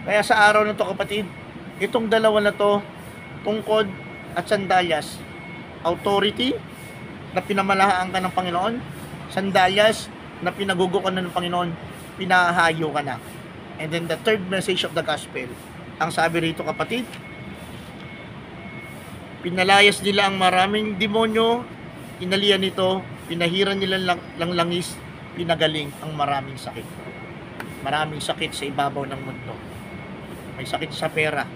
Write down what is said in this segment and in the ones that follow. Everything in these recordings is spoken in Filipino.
Kaya sa araw na to kapatid, itong dalawa na to, tungkod at sandalyas, authority na pinamalaan ka ng Panginoon, sandalyas na pinagugo ka na ng Panginoon, pinahayo ka na. And then the third message of the gospel, ang sabi rito kapatid, pinalayas nila ang maraming demonyo, inalian nito, pinahiran nila langis, pinagaling ang maraming sakit. Maraming sakit sa ibabaw ng mundo. May sakit sa pera.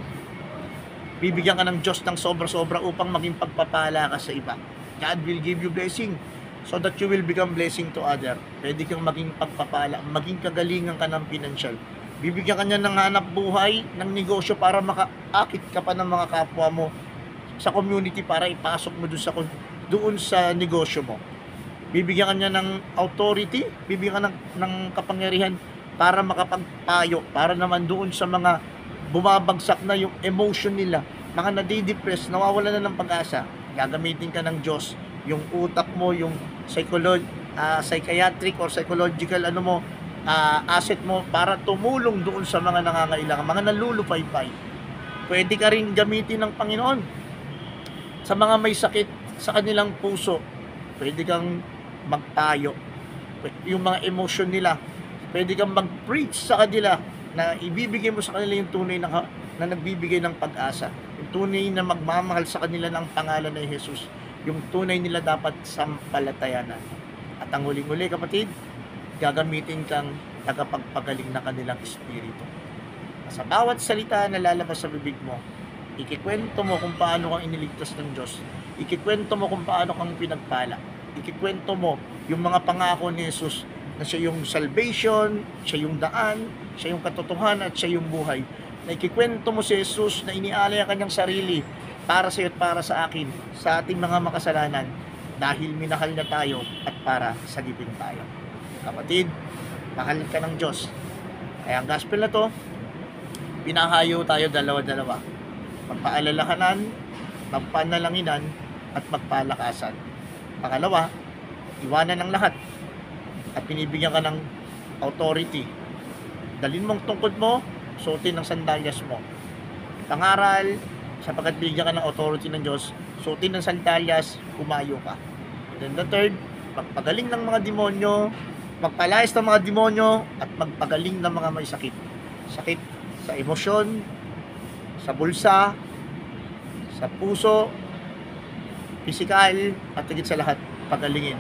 Bibigyan ka ng Diyos ng sobra-sobra upang maging pagpapala ka sa iba. God will give you blessing so that you will become blessing to other. Pwede kang maging pagpapala, maging kagalingan ka ng financial. Bibigyan ka niya ng hanap buhay, ng negosyo para makaakit ka pa ng mga kapwa mo sa community para ipasok mo doon sa negosyo mo. Bibigyan ka niya ng authority, bibigyan ka ng kapangyarihan para makapagpayo, para naman doon sa mga bumabagsak na yung emotion nila, mga nadidepress, nawawala na ng pag-asa, gagamitin ka ng Diyos, yung utak mo, yung psychiatric or psychological asset mo para tumulong doon sa mga nangangailangan, mga nalulupaypay. Pwede ka rin gamitin ng Panginoon sa mga may sakit sa kanilang puso. Pwede kang magpayo, yung mga emotion nila, pwede kang mag-preach sa kanila na ibibigay mo sa kanila yung tunay na nagbibigay ng pag-asa, yung tunay na magmamahal sa kanila ng pangalan ng Jesus, yung tunay nila dapat sampalatayanan. At ang huling-huli kapatid, gagamitin kang tagapagpagaling na kanilang espiritu. Sa bawat salita na lalabas sa bibig mo, ikikwento mo kung paano kang iniligtas ng Diyos, ikikwento mo kung paano kang pinagpala, ikikwento mo yung mga pangako ni Jesus na siya yung salvation, siya yung daan, siya yung katotohanan at siya yung buhay. Na ikikwento mo si Jesus na inialay ang kanyang sarili para sa iyo at para sa akin, sa ating mga makasalanan, dahil minahal na tayo at para sagipin tayo. Kapatid, mahal ka ng Diyos. Kaya ang gospel na to, pinahayo tayo dalawa-dalawa. Magpaalalahanan, magpanalanginan, at magpalakasan. Pangalawa, iwanan ng lahat at pinibigyan ka ng authority. Dalin mong tungkod mo, suotin ng sandalyas mo. Pangaral, sapagkat bigyan ka ng authority ng Diyos, suotin ng sandalyas, kumayo ka. Then the third, magpagaling ng mga demonyo, magpalayas ng mga demonyo, at magpagaling ng mga may sakit. Sakit sa emosyon, sa bulsa, sa puso, pisikal, at higit sa lahat, pagalingin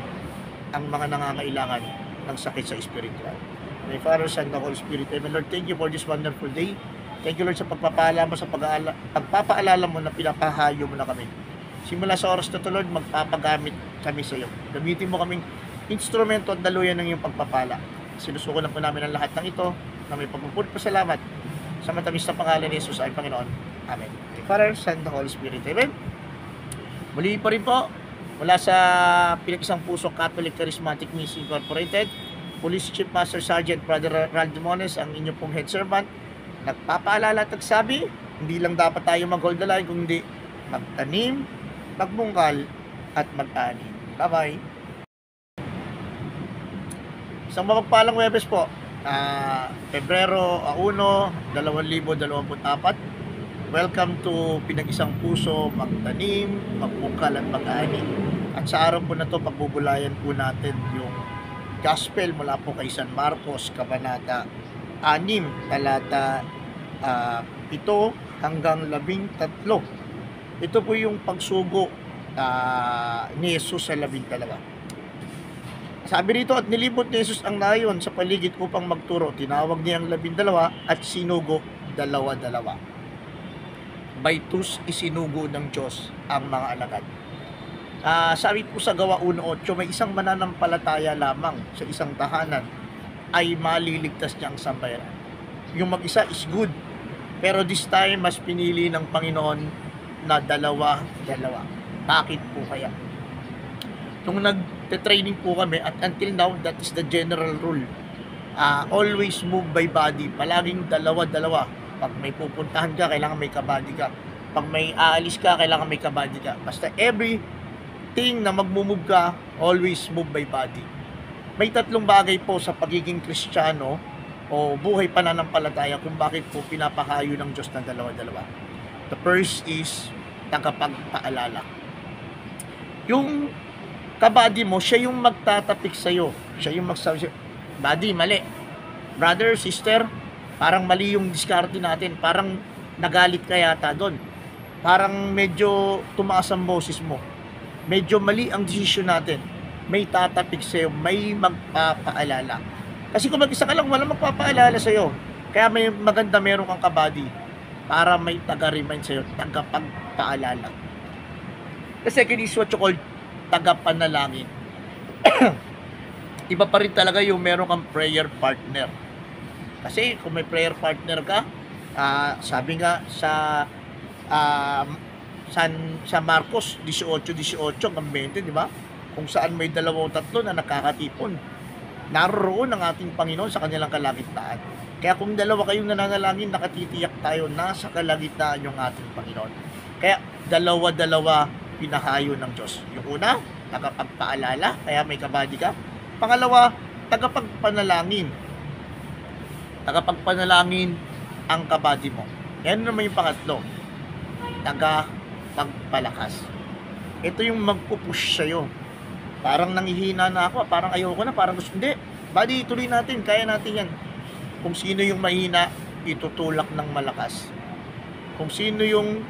ang mga nangangailangan ng sakit sa spiritual. May Father, Son, and Holy Spirit. Amen. Lord, thank you for this wonderful day. Thank you, Lord, sa pagpapaalala mo, sa pagpapaalala mo na pinapahayo mo na kami. Simula sa oras na to, Lord, magpapagamit kami sa iyo. Gamitin mo kaming instrumento at daluyan ng iyong pagpapala. Sinusuko na po namin ang lahat ng ito na may pagpupulot pa salamat sa matamis na pangalan ni Jesus ay Panginoon. Amen. May Father, Son, and Holy Spirit. Amen. Muli pa rin po, mula sa Pinag-Isang Puso Catholic Charismatic Ministry Incorporated, Police Chief Master Sergeant Brother Raldo Mones, ang inyong pong head servant, nagpapaalala at nagsabi, hindi lang dapat tayo mag-hold the line, kundi magtanim, magbungkal, at mag-ani. Bye-bye! Isang mapagpalang Webes po, Pebrero 1, 2024. Welcome to Pinag-Isang Puso, magtanim, magbungkal, at mag-ani. At sa araw po na to, pagbubulayan po natin yung Gospel mula po kay San Marcos, Kabanata 6, talata 7 hanggang 13. Ito po yung pagsugo ni Jesus sa 12. Sabi rito, at nilibot ni Jesus ang nayon sa paligid upang magturo. Tinawag niya ang 12 at sinugo dalawa-dalawa. By twos, isinugo ng Diyos ang mga alagad. Sabi po sa Gawa 1:8, may isang mananampalataya lamang sa isang tahanan ay maliligtas niya ang sambayaran. Yung mag-isa is good, pero this time mas pinili ng Panginoon na dalawa-dalawa. Bakit po kaya? Nung nag-training po kami, at until now, that is the general rule. Always move by body. Palaging dalawa-dalawa. Pag may pupuntahan ka, kailangan may kabady ka. Pag may aalis ka, kailangan may kabady ka. Basta everything na magmumove ka, always move by body. May 3 bagay po sa pagiging Kristiyano o o buhay pananampalataya kung bakit po pinapahayo ng Diyos ng dalawa-dalawa. The first is tagapagpaalala. Yung kabady mo, siya yung magtatapik sa'yo. Siya yung magsasabi sa'yo, buddy, mali. Brother, sister, parang mali yung diskarte natin. Parang nagalit ka yata doon. Parang medyo tumaas ang boses mo. Medyo mali ang desisyon natin. May tatapik sa'yo, may magpapaalala. Kasi kung mag-isa ka lang, walang magpapaalala sa'yo. Kaya may maganda meron kang kabady para may taga-remind sa'yo, tagapagpaalala. The second is what you call tagapanalangin. Iba pa rin talaga yung meron kang prayer partner. Kasi kung may prayer partner ka, sabi nga sa Marcos 18:18 hanggang 20, di ba? Kung saan may 2 o 3 na nakakatipon, naroon ang ating Panginoon sa kanilang kalagitnaan. Kaya kung 2 kayong nananalangin, nakatitiyak tayo nasa kalagitnaan yung ating Panginoon. Kaya 2 pinahayo ng Diyos. Yung una, tagapagpaalala, kaya may kabady ka. Pangalawa, tagapagpanalangin. Tagapagpanalangin ang kabady mo. Yan naman yung pangatlo, tagapagpalakas. Ito yung magpupush sa'yo. Parang nanghihina na ako, parang ayoko na, parang gusto. Hindi, buddy, tuloy natin, kaya natin yan. Kung sino yung mahina, itutulak ng malakas. Kung sino yung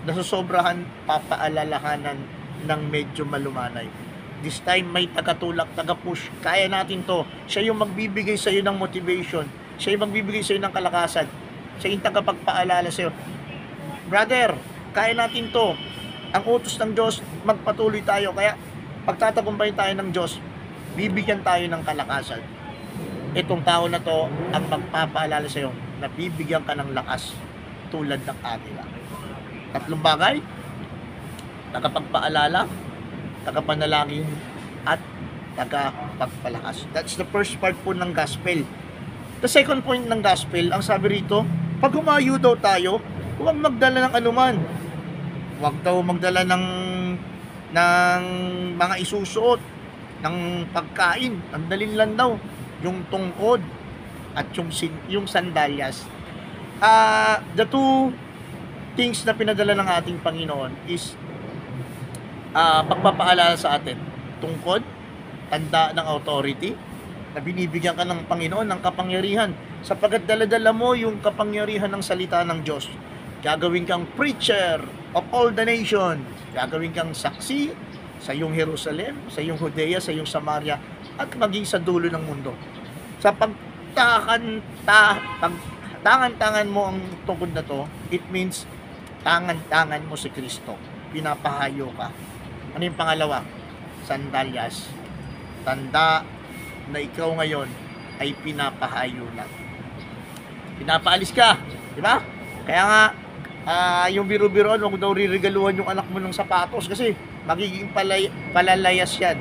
nasusobrahan, papaalalahanan ng medyo malumanay. This time, may tagatulak, taga-push. Kaya natin to. Siya yung magbibigay sa'yo ng motivation. Siya yung magbibigay sa'yo ng kalakasan. Siya yung tagapagpaalala sa'yo. Brother, kaya natin to. Ang utos ng Diyos, magpatuloy tayo. Kaya, pagtatagumpayin tayo ng Diyos, bibigyan tayo ng kalakasan. Itong tao na to, ang magpapaalala sa'yo, na bibigyan ka ng lakas tulad ng agila. 3 bagay, tagapagpaalala, tagapanalangin, at tagapagpalakas. That's the first part po ng gospel. The second point ng gospel, ang sabi rito, pag humayo daw tayo, huwag magdala ng anuman. Huwag daw magdala ng mga isusuot, ng pagkain. Ang dalin lang daw, yung tungkod at yung sandalyas. The two things na pinadala ng ating Panginoon is pagpapaalala sa atin. Tungkod, tanda ng authority, na binibigyan ka ng Panginoon ng kapangyarihan. Sapagkat dala-dala mo yung kapangyarihan ng salita ng Diyos. Gagawin kang preacher of all the nations. Gagawin kang saksi sa iyong Jerusalem, sa iyong Judea, sa iyong Samaria, at maging sa dulo ng mundo. Sa tangan-tangan mo ang tungkod na to, it means tangan-tangan mo si Kristo. Pinapahayo ka. Ano yung pangalawa? Sandalyas. Tanda na ikaw ngayon ay pinapahayo na. Pinapaalis ka. Di ba? Kaya nga, yung biro-biroan, huwag daw riregaluhan yung anak mo ng sapatos kasi magiging palalayas yan.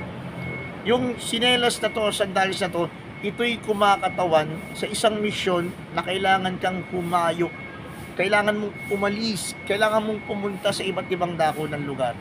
Yung sinelas na to, sandalyas na to, ito'y kumakatawan sa isang misyon na kailangan kang humayo. Kailangan mong umalis, kailangan mong pumunta sa iba't ibang dako ng lugar.